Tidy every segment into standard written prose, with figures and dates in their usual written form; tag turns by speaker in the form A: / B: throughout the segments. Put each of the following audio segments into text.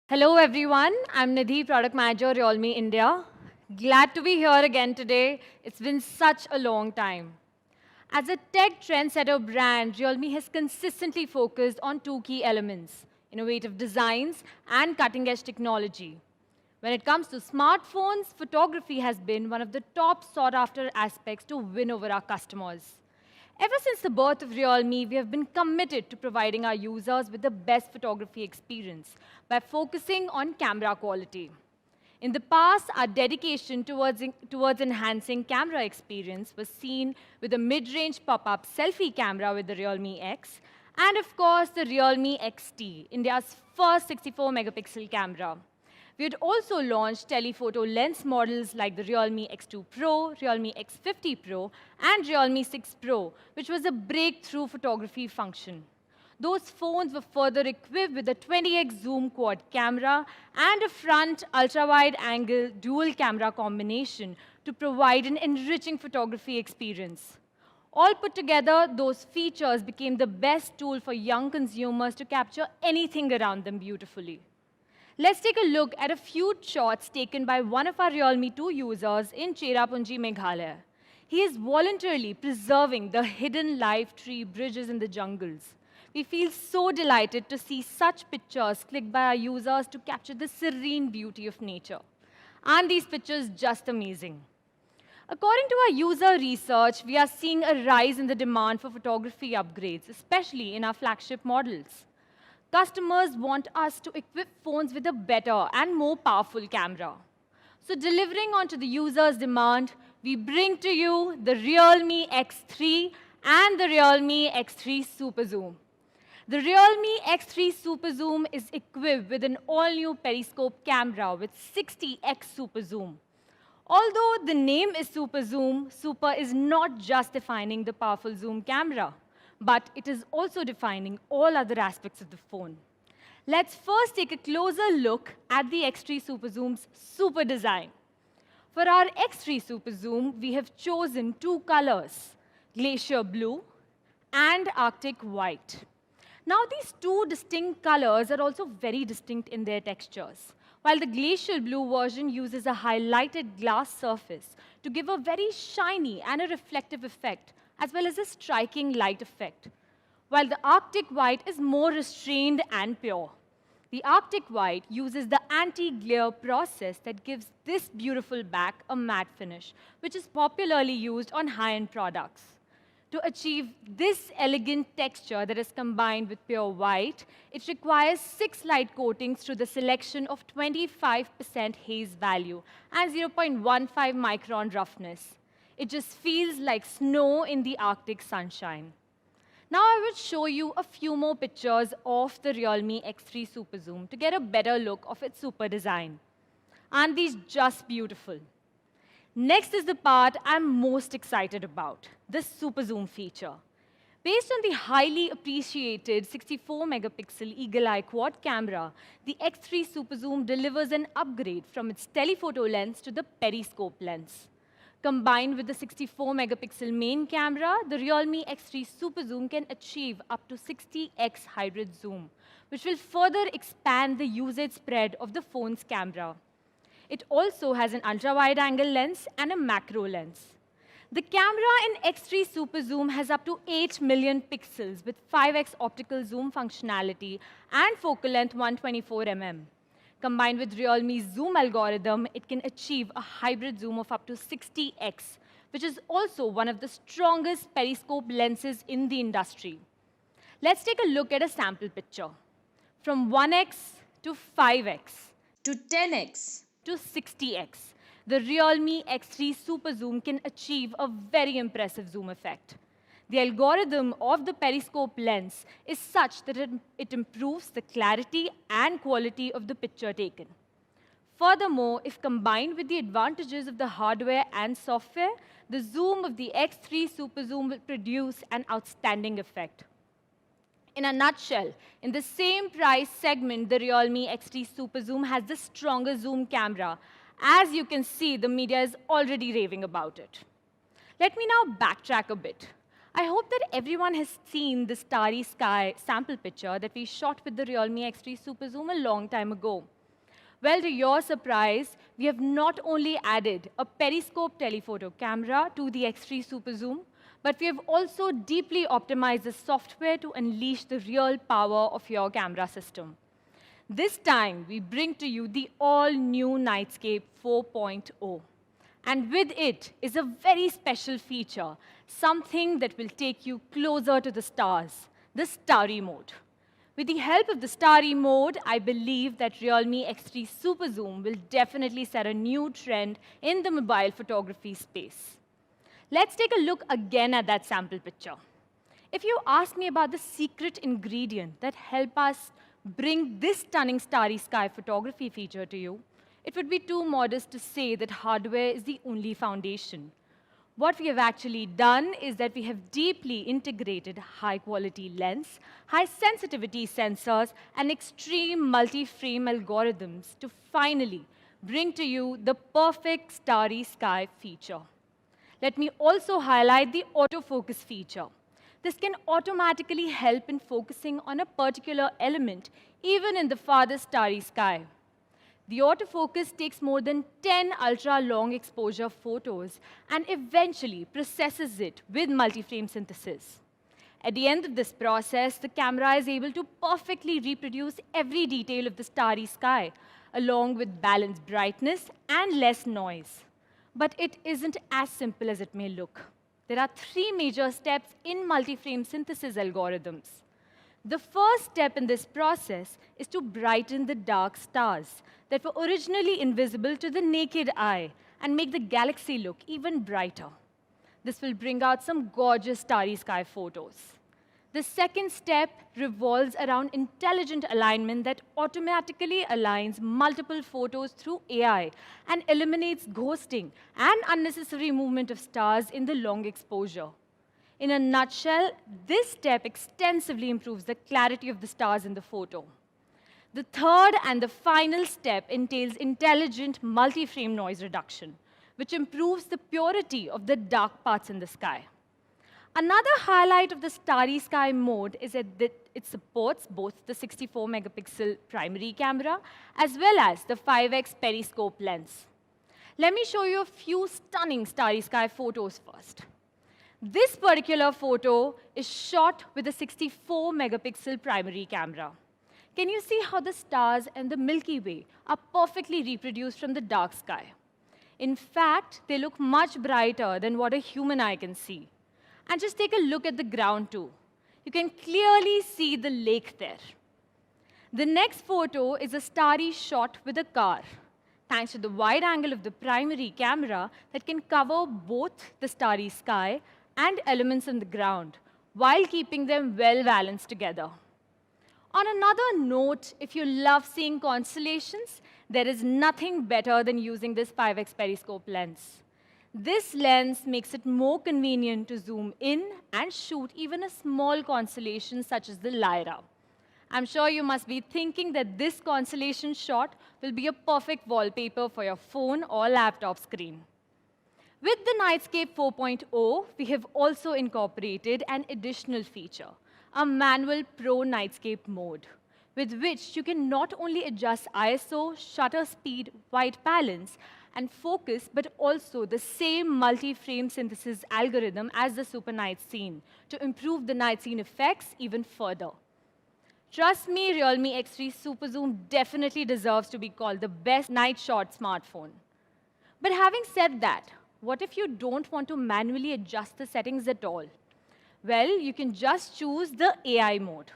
A: Hello everyone, I'm Nidhi, Product Manager, Realme India. Glad to be here again today. It's been such a long time. As a tech trendsetter brand, Realme has consistently focused on two key elements, innovative designs and cutting-edge technology. When it comes to smartphones, photography has been one of the top sought-after aspects to win over our customers. Ever since the birth of Realme, we have been committed to providing our users with the best photography experience by focusing on camera quality. In the past, our dedication towards enhancing camera experience was seen with a mid-range pop-up selfie camera with the Realme X, and of course, the Realme XT, India's first 64-megapixel camera. We had also launched telephoto lens models like the Realme X2 Pro, Realme X50 Pro, and Realme 6 Pro, which was a breakthrough photography function. Those phones were further equipped with a 20x zoom quad camera and a front ultra-wide angle dual camera combination to provide an enriching photography experience. All put together, those features became the best tool for young consumers to capture anything around them beautifully. Let's take a look at a few shots taken by one of our Realme 2 users in Cherrapunji, Meghalaya. He is voluntarily preserving the hidden live tree bridges in the jungles. We feel so delighted to see such pictures clicked by our users to capture the serene beauty of nature. Aren't these pictures just amazing? According to our user research, we are seeing a rise in the demand for photography upgrades, especially in our flagship models. Customers want us to equip phones with a better and more powerful camera. So delivering onto the user's demand, we bring to you the Realme X3 and the Realme X3 Super Zoom. The Realme X3 Super Zoom is equipped with an all-new periscope camera with 60x Super Zoom. Although the name is Super Zoom, Super is not just defining the powerful zoom camera, but it is also defining all other aspects of the phone. Let's first take a closer look at the X3 Super Zoom's super design. For our X3 Super Zoom, we have chosen two colors, Glacier Blue and Arctic White. Now, these two distinct colors are also very distinct in their textures. While the Glacial Blue version uses a highlighted glass surface to give a very shiny and a reflective effect, as well as a striking light effect, while the Arctic White is more restrained and pure. The Arctic White uses the anti-glare process that gives this beautiful back a matte finish, which is popularly used on high-end products. To achieve this elegant texture that is combined with pure white, it requires 6 light coatings through the selection of 25% haze value and 0.15 micron roughness. It just feels like snow in the Arctic sunshine. Now I will show you a few more pictures of the Realme X3 Super Zoom to get a better look of its super design. Aren't these just beautiful? Next is the part I'm most excited about, the Super Zoom feature. Based on the highly appreciated 64-megapixel eagle-eye quad camera, the X3 Super Zoom delivers an upgrade from its telephoto lens to the periscope lens. Combined with the 64-megapixel main camera, the Realme X3 Super Zoom can achieve up to 60x hybrid zoom, which will further expand the usage spread of the phone's camera. It also has an ultra-wide-angle lens and a macro lens. The camera in X3 Super Zoom has up to 8 million pixels with 5x optical zoom functionality and focal length 124 mm. Combined with Realme's zoom algorithm, it can achieve a hybrid zoom of up to 60x, which is also one of the strongest periscope lenses in the industry. Let's take a look at a sample picture. From 1x to 5x
B: to 10x
A: to 60x, the Realme X3 Super Zoom can achieve a very impressive zoom effect. The algorithm of the periscope lens is such that it improves the clarity and quality of the picture taken. Furthermore, if combined with the advantages of the hardware and software, the zoom of the X3 Super Zoom will produce an outstanding effect. In a nutshell, in the same price segment, the Realme X3 Super Zoom has the stronger zoom camera. As you can see, the media is already raving about it. Let me now backtrack a bit. I hope that everyone has seen the starry sky sample picture that we shot with the Realme X3 Super Zoom a long time ago. Well, to your surprise, we have not only added a periscope telephoto camera to the X3 Super Zoom, but we have also deeply optimized the software to unleash the real power of your camera system. This time, we bring to you the all-new Nightscape 4.0. And with it is a very special feature, something that will take you closer to the stars, the Starry mode. With the help of the Starry mode, I believe that Realme X3 Super Zoom will definitely set a new trend in the mobile photography space. Let's take a look again at that sample picture. If you ask me about the secret ingredient that help us bring this stunning starry sky photography feature to you, it would be too modest to say that hardware is the only foundation. What we have actually done is that we have deeply integrated high-quality lens, high-sensitivity sensors, and extreme multi-frame algorithms to finally bring to you the perfect starry sky feature. Let me also highlight the autofocus feature. This can automatically help in focusing on a particular element, even in the farthest starry sky. The autofocus takes more than 10 ultra-long exposure photos and eventually processes it with multi-frame synthesis. At the end of this process, the camera is able to perfectly reproduce every detail of the starry sky, along with balanced brightness and less noise. But it isn't as simple as it may look. There are 3 major steps in multi-frame synthesis algorithms. The first step in this process is to brighten the dark stars that were originally invisible to the naked eye and make the galaxy look even brighter. This will bring out some gorgeous starry sky photos. The second step revolves around intelligent alignment that automatically aligns multiple photos through AI and eliminates ghosting and unnecessary movement of stars in the long exposure. In a nutshell, this step extensively improves the clarity of the stars in the photo. The third and the final step entails intelligent multi-frame noise reduction, which improves the purity of the dark parts in the sky. Another highlight of the Starry Sky mode is that it supports both the 64-megapixel primary camera as well as the 5x periscope lens. Let me show you a few stunning Starry Sky photos first. This particular photo is shot with a 64-megapixel primary camera. Can you see how the stars and the Milky Way are perfectly reproduced from the dark sky? In fact, they look much brighter than what a human eye can see. And just take a look at the ground, too. You can clearly see the lake there. The next photo is a starry shot with a car, thanks to the wide angle of the primary camera that can cover both the starry sky and elements on the ground, while keeping them well balanced together. On another note, if you love seeing constellations, there is nothing better than using this 5x periscope lens. This lens makes it more convenient to zoom in and shoot even a small constellation such as the Lyra. I'm sure you must be thinking that this constellation shot will be a perfect wallpaper for your phone or laptop screen. With the Nightscape 4.0, we have also incorporated an additional feature, a manual Pro Nightscape mode, with which you can not only adjust ISO, shutter speed, white balance, and focus, but also the same multi-frame synthesis algorithm as the Super Night Scene to improve the night scene effects even further. Trust me, Realme X3 Super Zoom definitely deserves to be called the best night shot smartphone. But having said that, what if you don't want to manually adjust the settings at all? Well, you can just choose the AI mode.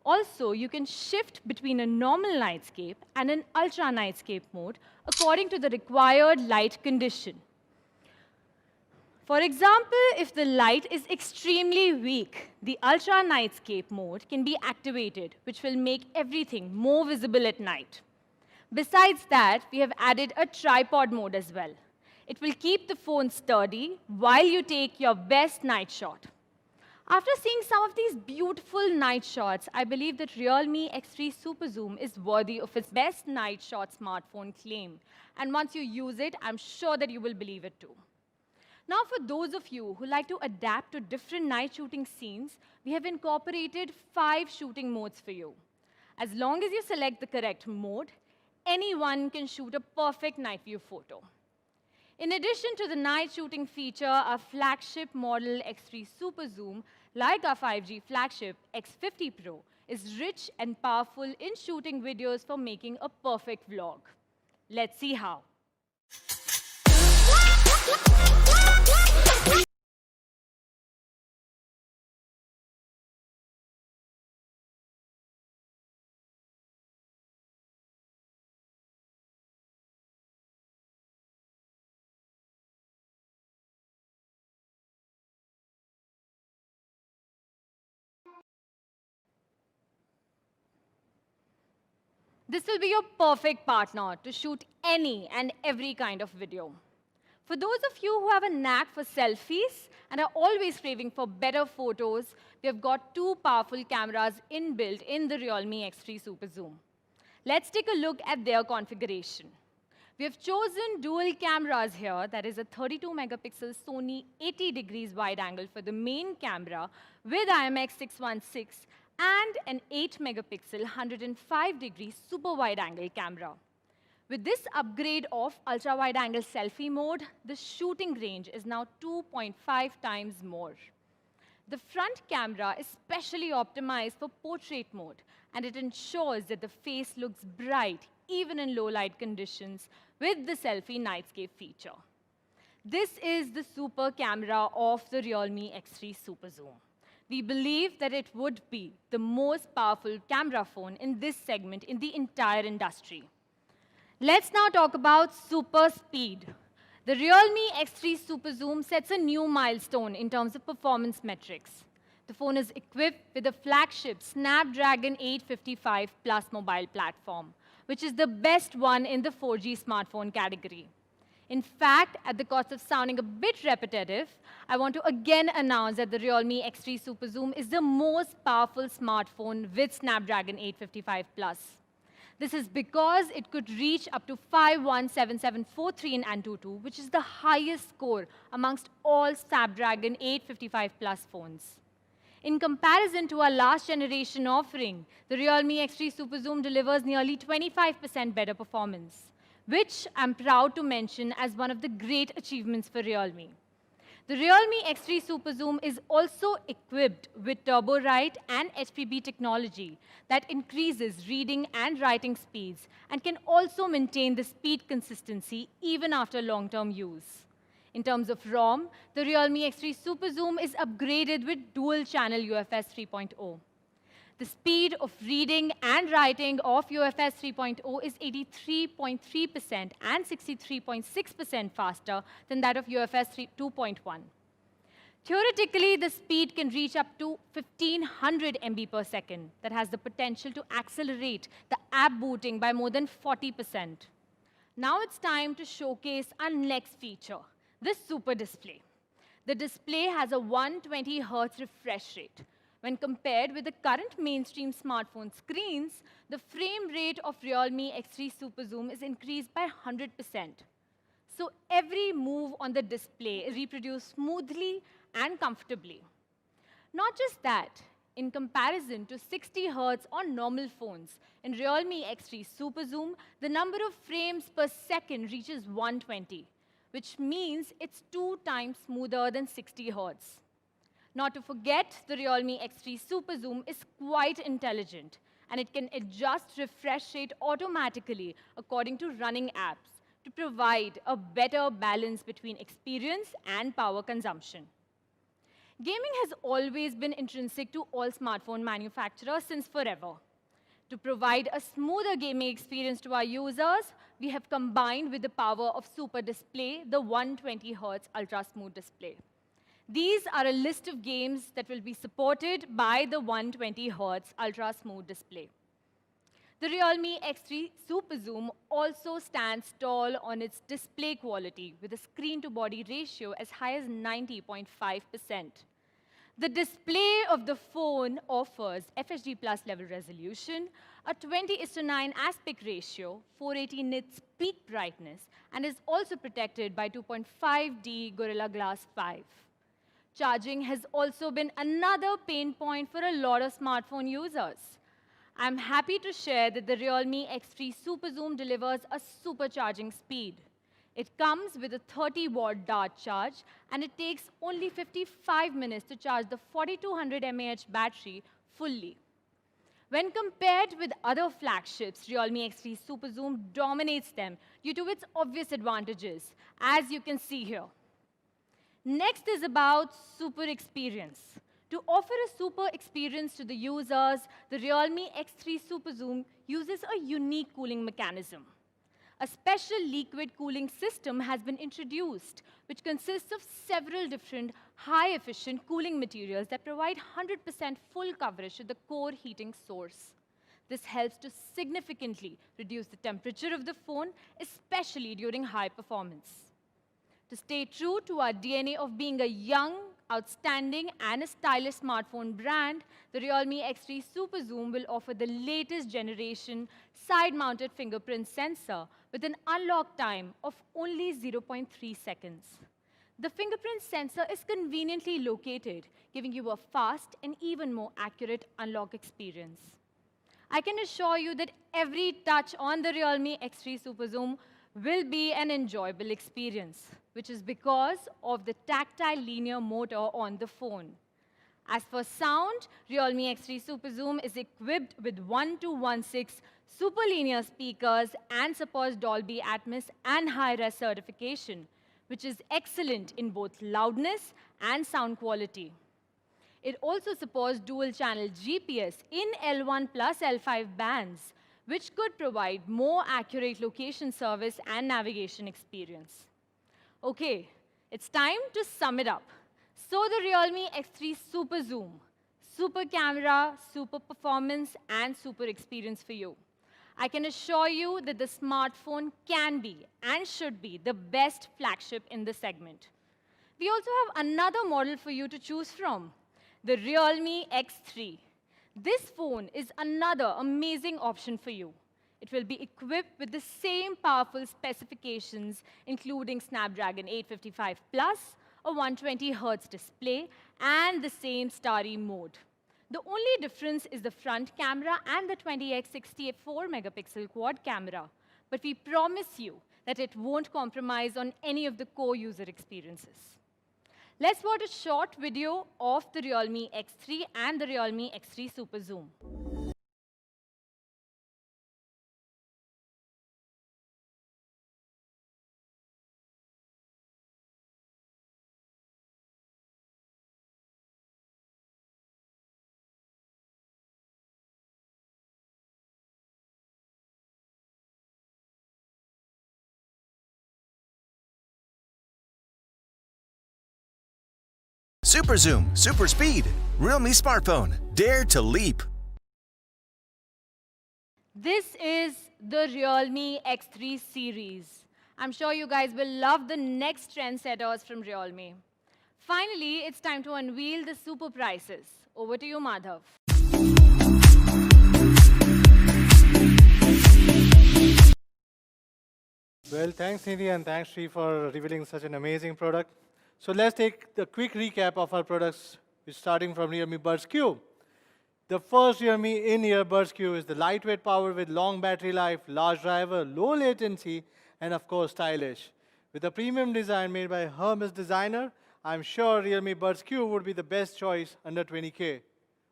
A: Also, you can shift between a normal nightscape and an ultra nightscape mode according to the required light condition. For example, if the light is extremely weak, the ultra nightscape mode can be activated, which will make everything more visible at night. Besides that, we have added a tripod mode as well. It will keep the phone sturdy while you take your best night shot. After seeing some of these beautiful night shots, I believe that Realme X3 Super Zoom is worthy of its best night shot smartphone claim. And once you use it, I'm sure that you will believe it too. Now, for those of you who like to adapt to different night shooting scenes, we have incorporated 5 shooting modes for you. As long as you select the correct mode, anyone can shoot a perfect night view photo. In addition to the night shooting feature, our flagship model X3 Super Zoom, like our 5G flagship X50 Pro, is rich and powerful in shooting videos for making a perfect vlog. Let's see how. This will be your perfect partner to shoot any and every kind of video. For those of you who have a knack for selfies and are always craving for better photos, we have got two powerful cameras inbuilt in the Realme X3 Super Zoom. Let's take a look at their configuration. We have chosen dual cameras here, that is a 32-megapixel Sony 80 degrees wide angle for the main camera with IMX616 and an 8-megapixel 105-degree super wide-angle camera. With this upgrade of ultra-wide-angle selfie mode, the shooting range is now 2.5 times more. The front camera is specially optimized for portrait mode, and it ensures that the face looks bright even in low-light conditions with the selfie nightscape feature. This is the super camera of the Realme X3 Super Zoom. We believe that it would be the most powerful camera phone in this segment in the entire industry. Let's now talk about super speed. The Realme X3 Super Zoom sets a new milestone in terms of performance metrics. The phone is equipped with a flagship Snapdragon 855 Plus mobile platform, which is the best one in the 4G smartphone category. In fact, at the cost of sounding a bit repetitive, I want to again announce that the Realme X3 Super Zoom is the most powerful smartphone with Snapdragon 855 Plus. This is because it could reach up to 517743 in Antutu, which is the highest score amongst all Snapdragon 855 Plus phones. In comparison to our last generation offering, the Realme X3 Super Zoom delivers nearly 25% better performance, which I'm proud to mention as one of the great achievements for Realme. The Realme X3 Super Zoom is also equipped with TurboWrite and HPB technology that increases reading and writing speeds and can also maintain the speed consistency even after long-term use. In terms of ROM, the Realme X3 Super Zoom is upgraded with dual-channel UFS 3.0. The speed of reading and writing of UFS 3.0 is 83.3% and 63.6% faster than that of UFS 2.1. Theoretically, the speed can reach up to 1500 MB per second. That has the potential to accelerate the app booting by more than 40%. Now it's time to showcase our next feature, the Super Display. The display has a 120 Hz refresh rate. When compared with the current mainstream smartphone screens, the frame rate of Realme X3 Super Zoom is increased by 100%. So every move on the display is reproduced smoothly and comfortably. Not just that, in comparison to 60 Hz on normal phones, in Realme X3 Super Zoom, the number of frames per second reaches 120, which means it's 2 times smoother than 60 Hz. Not to forget, the Realme X3 Super Zoom is quite intelligent, and it can adjust refresh rate automatically according to running apps to provide a better balance between experience and power consumption. Gaming has always been intrinsic to all smartphone manufacturers since forever. To provide a smoother gaming experience to our users, we have combined with the power of Super Display, the 120 Hz Ultra Smooth Display. These are a list of games that will be supported by the 120 Hz Ultra Smooth Display. The Realme X3 Super Zoom also stands tall on its display quality with a screen-to-body ratio as high as 90.5%. The display of the phone offers FHD Plus level resolution, a 20:9 aspect ratio, 480 nits peak brightness, and is also protected by 2.5D Gorilla Glass 5. Charging has also been another pain point for a lot of smartphone users. I'm happy to share that the Realme X3 Super Zoom delivers a supercharging speed. It comes with a 30-watt dart charge, and it takes only 55 minutes to charge the 4200 mAh battery fully. When compared with other flagships, Realme X3 Super Zoom dominates them due to its obvious advantages, as you can see here. Next is about super experience. To offer a super experience to the users, the Realme X3 Super Zoom uses a unique cooling mechanism. A special liquid cooling system has been introduced, which consists of several different high-efficient cooling materials that provide 100% full coverage to the core heating source. This helps to significantly reduce the temperature of the phone, especially during high performance. To stay true to our DNA of being a young, outstanding, and a stylish smartphone brand, the Realme X3 Super Zoom will offer the latest generation side-mounted fingerprint sensor with an unlock time of only 0.3 seconds. The fingerprint sensor is conveniently located, giving you a fast and even more accurate unlock experience. I can assure you that every touch on the Realme X3 Super Zoom will be an enjoyable experience, which is because of the tactile linear motor on the phone. As for sound, Realme X3 Super Zoom is equipped with 1216 super linear speakers and supports Dolby Atmos and Hi-Res certification, which is excellent in both loudness and sound quality. It also supports dual-channel GPS in L1 plus L5 bands, which could provide more accurate location service and navigation experience. Okay, it's time to sum it up. So the Realme X3 Super Zoom, super camera, super performance, and super experience for you. I can assure you that the smartphone can be and should be the best flagship in the segment. We also have another model for you to choose from, the Realme X3. This phone is another amazing option for you. It will be equipped with the same powerful specifications, including Snapdragon 855 Plus, a 120 Hz display, and the same Starry mode. The only difference is the front camera and the 20x 64 megapixel quad camera. But we promise you that it won't compromise on any of the core user experiences. Let's watch a short video of the Realme X3 and the Realme X3 Super Zoom.
C: Super Zoom, super speed, Realme smartphone, dare to leap.
A: This is the Realme X3 series. I'm sure you guys will love the next trendsetters from Realme. Finally, it's time to unveil the super prices. Over to you, Madhav.
D: Well, thanks, Nidhi, and thanks, Sri, for revealing such an amazing product. So let's take the quick recap of our products, starting from Realme Buds Q. The first Realme in-ear Buds Q is the lightweight power with long battery life, large driver, low latency, and of course, stylish. With a premium design made by Hermes designer, I'm sure Realme Buds Q would be the best choice under 20K.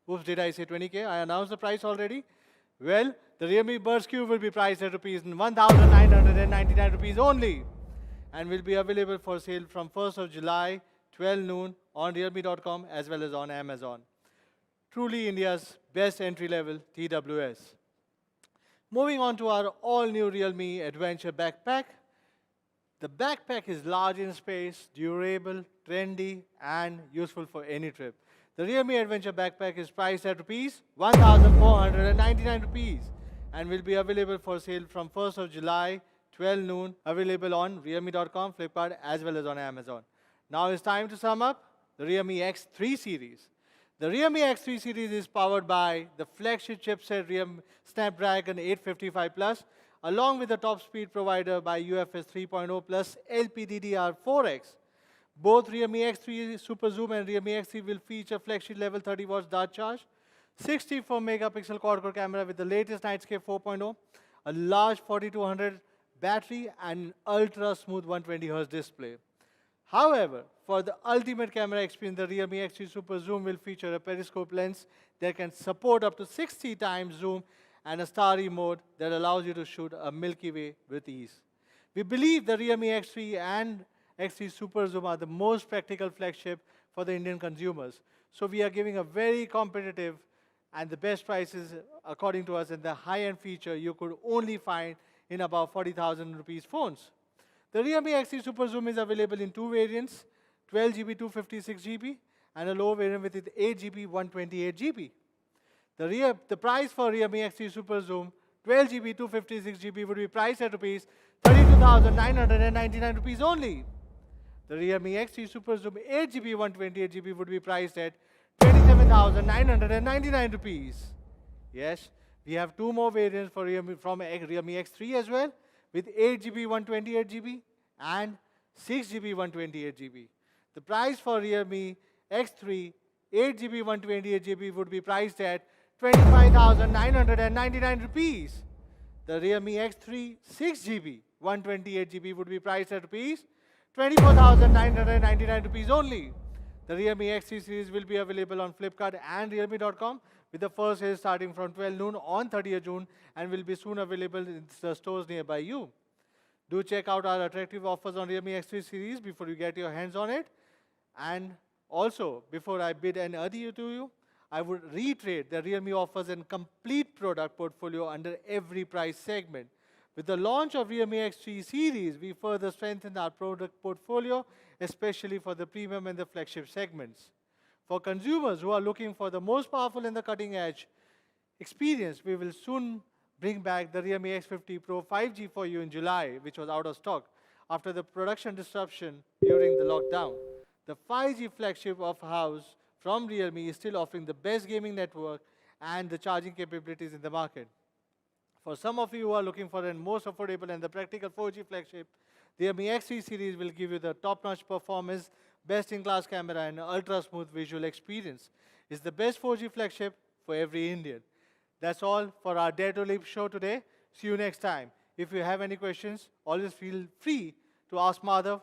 D: Oops, did I say 20K? I announced the price already. Well, the Realme Buds Q will be priced at rupees 1,999 rupees only, and will be available for sale from 1st of July, 12 noon on realme.com as well as on Amazon. Truly India's best entry-level TWS. Moving on to our all-new Realme Adventure Backpack. The backpack is large in space, durable, trendy, and useful for any trip. The Realme Adventure Backpack is priced at rupees 1,499 rupees and will be available for sale from 1st of July, 12 noon, available on realme.com, Flipkart, as well as on Amazon. Now it's time to sum up the Realme X3 series. The Realme X3 series is powered by the flagship chipset Realme Snapdragon 855 Plus, along with the top speed provider by UFS 3.0 plus LPDDR4X. Both Realme X3 Super Zoom and Realme X3 will feature flagship level 30 watts dart charge, 64 megapixel quad-core camera with the latest Nightscape 4.0, a large 4200 battery, and an ultra-smooth 120 Hz display. However, for the ultimate camera experience, the Realme X3 Super Zoom will feature a periscope lens that can support up to 60 times zoom and a starry mode that allows you to shoot a Milky Way with ease. We believe the Realme X3 and X3 Super Zoom are the most practical flagship for the Indian consumers. So we are giving a very competitive and the best prices according to us, and the high-end feature you could only find in about 40,000 rupees phones. The Realme X3 Super Zoom is available in two variants, 12GB, 256GB, and a low variant with 8GB, 128GB. The price for Realme X3 Super Zoom 12GB, 256GB would be priced at rupees 32,999 rupees only. The Realme X3 Super Zoom 8GB, 128GB would be priced at 27,999 rupees. Yes, we have two more variants for Realme X3 as well, with 8GB, 128GB and 6GB, 128GB. The price for Realme X3 8GB, 128GB would be priced at 25,999 rupees. The Realme X3 6GB, 128GB would be priced at rupees 24,999 rupees only. The Realme X3 series will be available on Flipkart and Realme.com, with the first sale starting from 12 noon on 30th June and will be soon available in the stores nearby you. Do check out our attractive offers on Realme X3 series before you get your hands on it. And also, before I bid an adieu to you, I would reiterate that Realme offers a complete product portfolio under every price segment. With the launch of Realme X3 series, we further strengthened our product portfolio, especially for the premium and the flagship segments. For consumers who are looking for the most powerful and the cutting-edge experience, we will soon bring back the Realme X50 Pro 5G for you in July, which was out of stock after the production disruption during the lockdown. The 5G flagship of house from Realme is still offering the best gaming network and the charging capabilities in the market. For some of you who are looking for a most affordable and the practical 4G flagship, the Realme X3 series will give you the top-notch performance, best-in-class camera, and ultra-smooth visual experience. It's the best 4G flagship for every Indian. That's all for our Dare to Leap show today. See you next time. If you have any questions, always feel free to ask Madhav